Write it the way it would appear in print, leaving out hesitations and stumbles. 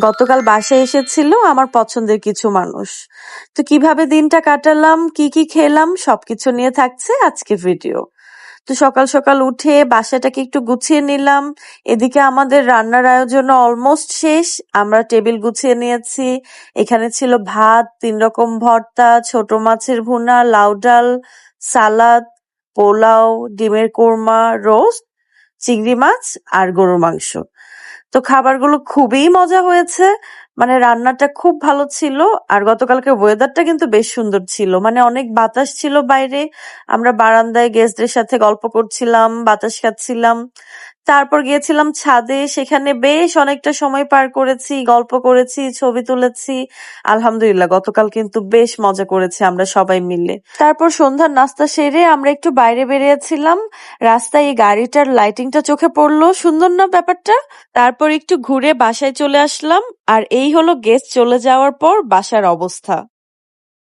গতকাল বাসায় এসেছিল আমার পছন্দের কিছু মানুষ। তো কিভাবে দিনটা কাটালাম, কি কি খেলাম সবকিছু নিয়ে থাকছে আজকের ভিডিও। তো সকাল সকাল উঠে বাসাটাকে একটু গুছিয়ে নিলাম। এদিকে আমাদের রান্নার আয়োজন অলমোস্ট শেষ। আমরা টেবিল গুছিয়ে নিয়েছি। এখানে ছিল ভাত, ৩ রকম ভর্তা, ছোট মাছের ভুনা, লাউ ডাল, সালাদ, পোলাও, ডিমের কোরমা, রোস্ট, চিংড়ি মাছ আর গরুর মাংস। তো খাবারগুলো খুবই মজা হয়েছে। মানে রান্নাটা খুব ভালো ছিল। আর গতকালকের ওয়েদারটা কিন্তু বেশ সুন্দর ছিল। মানে অনেক বাতাস ছিল বাইরে। আমরা বারান্দায় গেস্টদের সাথে গল্প করছিলাম, বাতাস খাচ্ছিলাম। তারপর গিয়েছিলাম ছাদে, সেখানে বেশ অনেকটা সময় পার করেছি, গল্প করেছি, ছবি তুলেছি। আলহামদুলিল্লাহ গতকাল কিন্তু বেশ মজা করেছি আমরা সবাই মিলে। তারপর সন্ধ্যার নাস্তা সেরে আমরা একটু বাইরে বেরিয়েছিলাম। রাস্তায় এই গাড়িটার লাইটিংটা চোখে পড়লো, সুন্দর না ব্যাপারটা? তারপর একটু ঘুরে বাসায় চলে আসলাম। আর এই হলো গেস্ট চলে যাওয়ার পর বাসার অবস্থা।